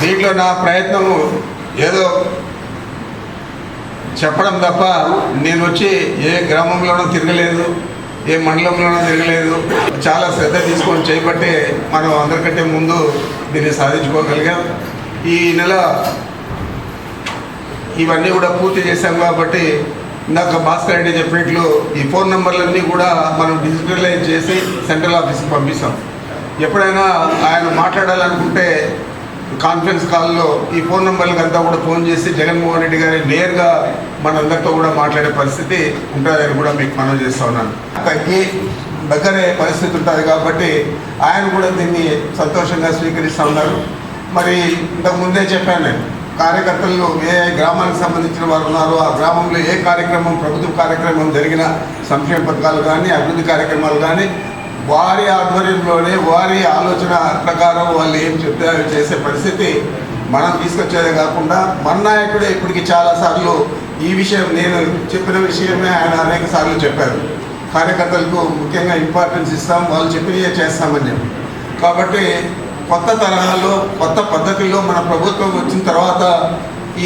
దీంట్లో నా ప్రయత్నము ఏదో చెప్పడం తప్ప నేను వచ్చి ఏ గ్రామంలోనూ తిరగలేదు, ఏ మండలంలోనూ తిరగలేదు. చాలా శ్రద్ధ తీసుకొని చేయబట్టే మనం అందరికంటే ముందు దీన్ని సాధించుకోగలిగాం. ఈ నెల ఇవన్నీ కూడా పూర్తి చేశాం కాబట్టి ఇందాక భాస్కర్ రెడ్డి చెప్పినట్లు ఈ ఫోన్ నెంబర్లన్నీ కూడా మనం డిజిటలైజ్ చేసి సెంట్రల్ ఆఫీస్కి పంపిస్తాం. ఎప్పుడైనా ఆయన మాట్లాడాలనుకుంటే కాన్ఫరెన్స్ కాల్లో ఈ ఫోన్ నెంబర్లకు అంతా కూడా ఫోన్ చేసి జగన్మోహన్ రెడ్డి గారి నేరుగా మనందరితో కూడా మాట్లాడే పరిస్థితి ఉంటుందని కూడా మీకు మనం చేస్తూ ఉన్నాను. తగ్గి దగ్గరే పరిస్థితి ఉంటుంది కాబట్టి ఆయన కూడా దీన్ని సంతోషంగా స్వీకరిస్తూ ఉన్నారు. మరి ఇంతకుముందే చెప్పాను నేను, కార్యకర్తలు ఏ గ్రామానికి సంబంధించిన వారు ఉన్నారో ఆ గ్రామంలో ఏ కార్యక్రమం, ప్రభుత్వ కార్యక్రమం జరిగిన సంక్షేమ పథకాలు కానీ అభివృద్ధి కార్యక్రమాలు కానీ వారి ఆధ్వర్యంలోనే వారి ఆలోచన ప్రకారం వాళ్ళు ఏం చెప్తే అవి చేసే పరిస్థితి మనం తీసుకొచ్చేదే కాకుండా మన నాయకుడే ఇప్పటికి చాలాసార్లు ఈ విషయం, నేను చెప్పిన విషయమే ఆయన అనేక సార్లు చెప్పారు. కార్యకర్తలకు ముఖ్యంగా ఇంపార్టెన్స్ ఇస్తాం, వాళ్ళు చెప్పినవే చేస్తామని చెప్పి. కాబట్టి కొత్త తరహాలో కొత్త పద్ధతిలో మన ప్రభుత్వం వచ్చిన తర్వాత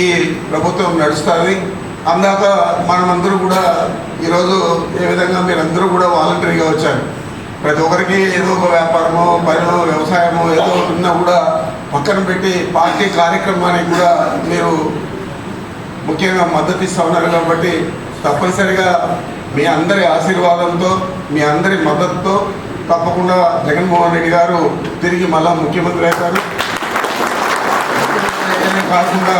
ఈ ప్రభుత్వం నడుస్తుంది. అందాక మనమందరూ కూడా ఈరోజు ఏ విధంగా మీరందరూ కూడా వాలంటరీగా వచ్చారు. ప్రతి ఒక్కరికి ఏదో ఒక వ్యాపారమో పనో వ్యవసాయమో ఏదో ఉన్నా కూడా పక్కన పెట్టి పార్టీ కార్యక్రమానికి కూడా మీరు ముఖ్యంగా మద్దతు ఇస్తూ ఉన్నారు. కాబట్టి తప్పనిసరిగా మీ అందరి ఆశీర్వాదంతో, మీ అందరి మద్దతుతో తప్పకుండా జగన్మోహన్ రెడ్డి గారు తిరిగి మళ్ళా ముఖ్యమంత్రి అవుతారు. కాకుండా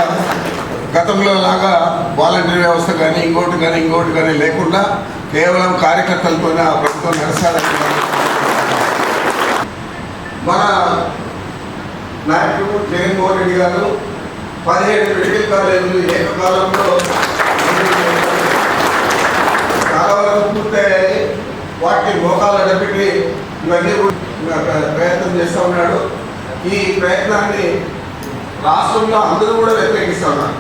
గతంలో లాగా వాలంటీర్ వ్యవస్థ కానీ ఇంకోటి కానీ లేకుండా కేవలం కార్యకర్తలతోనే ఆ ప్రభుత్వం నడుస్తారని మన నాయకుడు జగన్మోహన్ రెడ్డి గారు 17 మెడికల్ కాలేజీలు ఏకకాలంలో చాలా వరకు పూర్తయ్యాయి. వాటిని మోకాలు అడపెట్టి ఇవన్నీ ప్రయత్నం చేస్తూ ఉన్నాడు. ఈ ప్రయత్నాన్ని రాష్ట్రంలో అందరూ కూడా వ్యతిరేకిస్తూ ఉన్నారు.